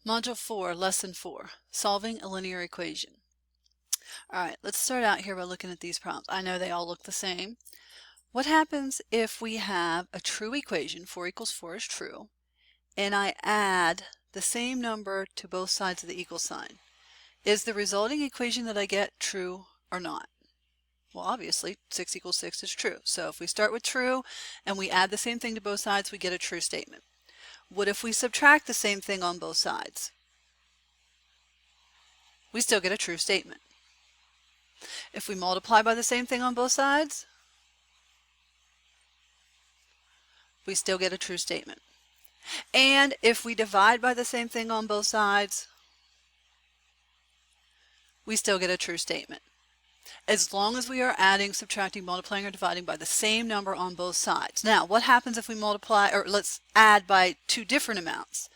Module 4, Lesson 4, Solving a Linear Equation. All right, let's start out here by looking at these problems. I know they all look the same. What happens if we have a true equation, 4 equals 4 is true, and I add the same number to both sides of the equal sign? Is the resulting equation that I get true or not? Well, obviously, 6 equals 6 is true. So if we start with true and we add the same thing to both sides, we get a true statement. What if we subtract the same thing on both sides? We still get a true statement. If we multiply by the same thing on both sides, we still get a true statement. And if we divide by the same thing on both sides, we still get a true statement. As long as we are adding, subtracting, multiplying, or dividing by the same number on both sides. Now, what happens if we multiply, or let's add by two different amounts?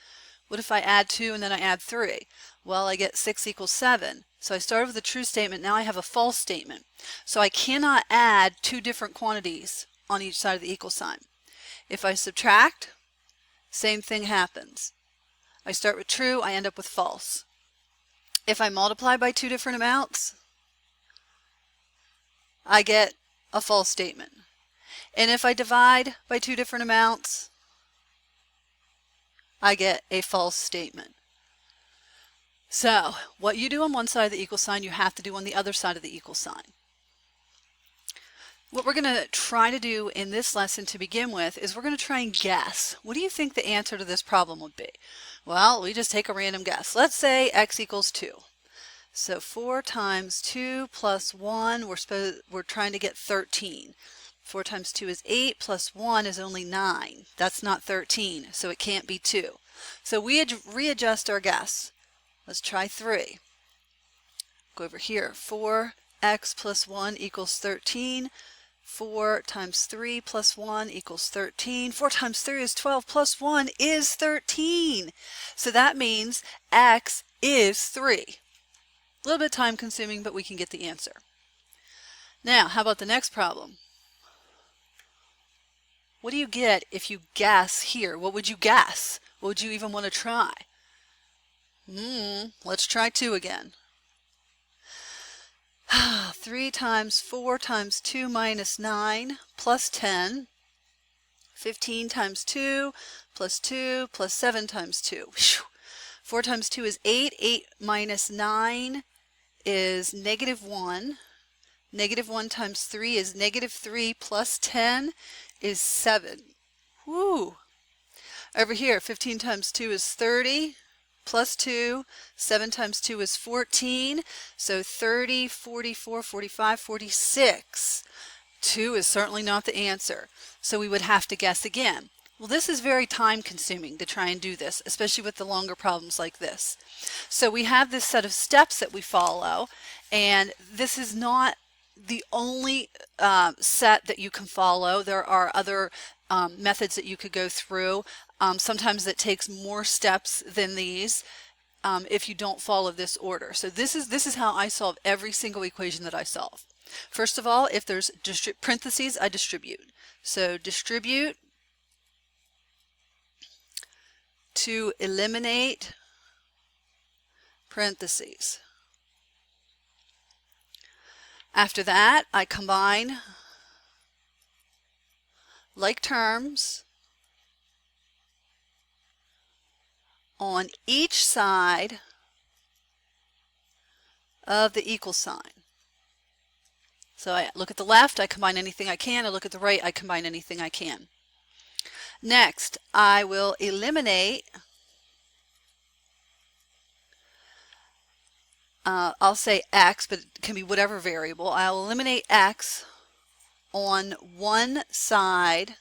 What if I add 2 and then I add 3? Well, I get 6 equals 7. So I started with a true statement, now I have a false statement. So I cannot add two different quantities on each side of the equal sign. If I subtract, same thing happens. I start with true, I end up with false. If I multiply by two different amounts, I get a false statement. And if I divide by two different amounts, I get a false statement. So what you do on one side of the equal sign, you have to do on the other side of the equal sign. What we're going to try to do in this lesson to begin with is we're going to try and guess. What do you think the answer to this problem would be? Well, we just take a random guess. Let's say x equals 2. So 4 times 2 plus 1, we're trying to get 13. 4 times 2 is 8, plus 1 is only 9. That's not 13, so it can't be 2. So we readjust our guess. Let's try 3. Go over here. 4x plus 1 equals 13. 4 times 3 plus 1 equals 13. 4 times 3 is 12, plus 1 is 13. So that means x is 3. A little bit time consuming, but we can get the answer. Now, how about the next problem? What do you get if you guess here? What would you guess? What would you even want to try? Let's try 2 again. 3 times 4 times 2 minus 9 plus 10. 15 times 2 plus 2 plus 7 times 2. 4 times 2 is 8. 8 minus 9 is negative 1. Negative 1 times 3 is negative 3 plus 10 is 7. Woo! Over here, 15 times 2 is 30. Plus 2, 7 times 2 is 14, so 30, 44, 45, 46. 2 is certainly not the answer, so we would have to guess again. Well, this is very time consuming to try and do this, especially with the longer problems like this. So we have this set of steps that we follow, and this is not the only set that you can follow. There are other methods that you could go through. Sometimes it takes more steps than these if you don't follow this order. So this is how I solve every single equation that I solve. First of all, if there's parentheses, I distribute. So distribute to eliminate parentheses. After that, I combine like terms on each side of the equal sign. So I look at the left, I combine anything I can. I look at the right, I combine anything I can. Next, I will eliminate, I'll say x, but it can be whatever variable. I'll eliminate x on one side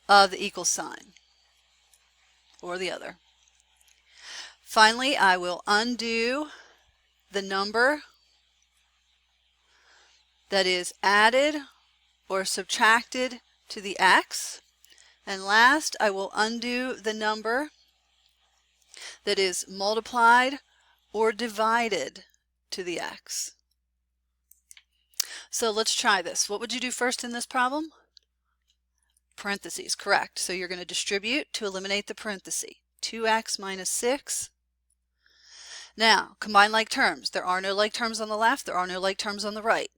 of the equal sign, or the other. Finally, I will undo the number that is added or subtracted to the x. And last, I will undo the number that is multiplied or divided to the x. So let's try this. What would you do first in this problem? Parentheses, correct. So you're going to distribute to eliminate the parenthesis. 2x minus 6. Now, combine like terms. There are no like terms on the left, there are no like terms on the right.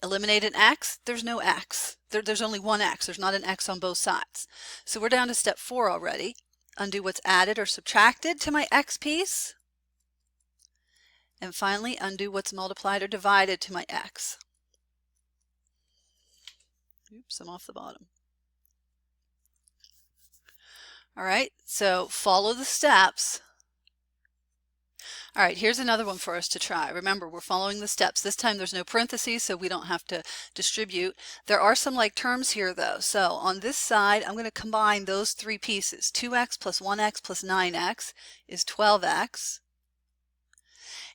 Eliminate an x, there's no x. There's only one x, there's not an x on both sides. So we're down to step 4 already. Undo what's added or subtracted to my x piece. And finally, undo what's multiplied or divided to my x. Oops, I'm off the bottom. All right, so follow the steps. All right, here's another one for us to try. Remember, we're following the steps. This time there's no parentheses, so we don't have to distribute. There are some like terms here, though. So on this side, I'm going to combine those three pieces. 2x plus 1x plus 9x is 12x.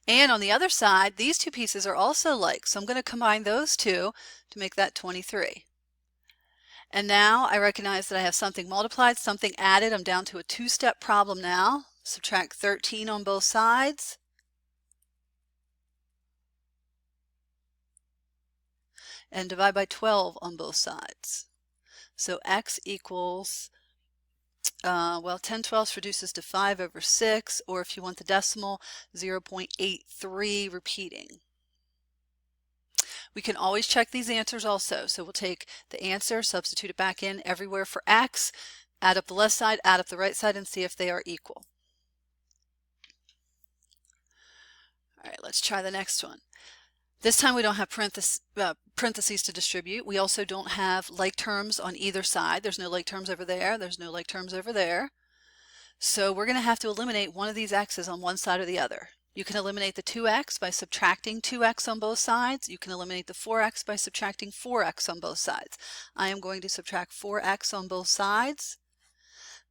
And on the other side, these two pieces are also like, so I'm going to combine those two to make that 23. And now I recognize that I have something multiplied, something added. I'm down to a two-step problem now. Subtract 13 on both sides. And divide by 12 on both sides. So x equals, 10 twelfths reduces to 5 over 6, or if you want the decimal, 0.83 repeating. We can always check these answers also. So we'll take the answer, substitute it back in everywhere for x, add up the left side, add up the right side, and see if they are equal. All right, let's try the next one. This time we don't have parentheses to distribute. We also don't have like terms on either side. There's no like terms over there. There's no like terms over there. So we're going to have to eliminate one of these x's on one side or the other. You can eliminate the 2x by subtracting 2x on both sides. You can eliminate the 4x by subtracting 4x on both sides. I am going to subtract 4x on both sides.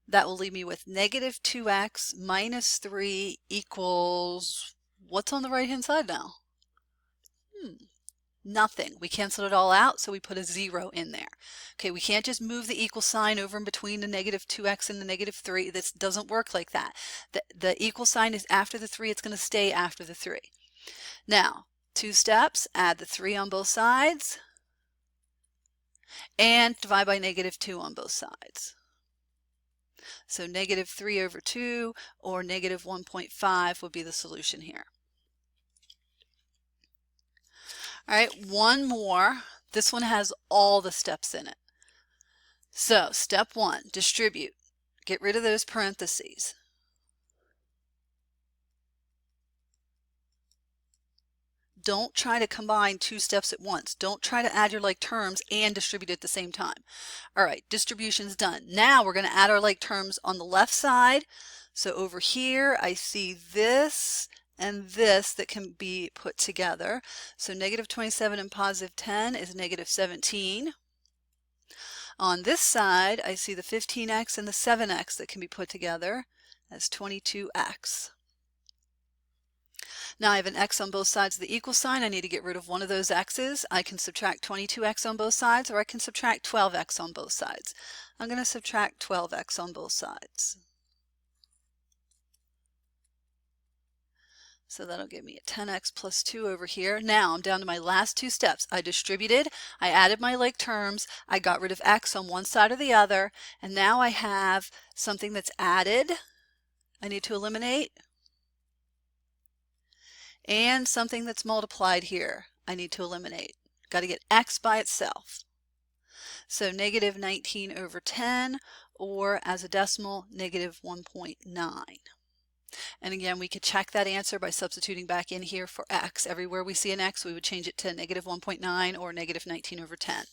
That will leave me with negative 2x minus 3 equals, what's on the right hand side now? Nothing. We canceled it all out, so we put a 0 in there. Okay, we can't just move the equal sign over in between the negative 2x and the negative 3. This doesn't work like that. The equal sign is after the 3. It's going to stay after the 3. Now, two steps. Add the 3 on both sides and divide by negative 2 on both sides. So negative 3 over 2 or negative 1.5 would be the solution here. All right, one more. This one has all the steps in it. So step 1, distribute. Get rid of those parentheses. Don't try to combine two steps at once. Don't try to add your like terms and distribute at the same time. All right, distribution's done. Now we're going to add our like terms on the left side. So over here, I see this and this that can be put together. So negative 27 and positive 10 is negative 17. On this side, I see the 15x and the 7x that can be put together as 22x. Now I have an x on both sides of the equal sign. I need to get rid of one of those x's. I can subtract 22x on both sides, or I can subtract 12x on both sides. I'm going to subtract 12x on both sides. So that'll give me a 10x plus 2 over here. Now I'm down to my last two steps. I distributed, I added my like terms, I got rid of x on one side or the other, and now I have something that's added. I need to eliminate. And something that's multiplied here, I need to eliminate. Got to get x by itself. So negative 19 over 10, or as a decimal, negative 1.9. And again, we could check that answer by substituting back in here for x. Everywhere we see an x, we would change it to negative 1.9 or negative 19 over 10.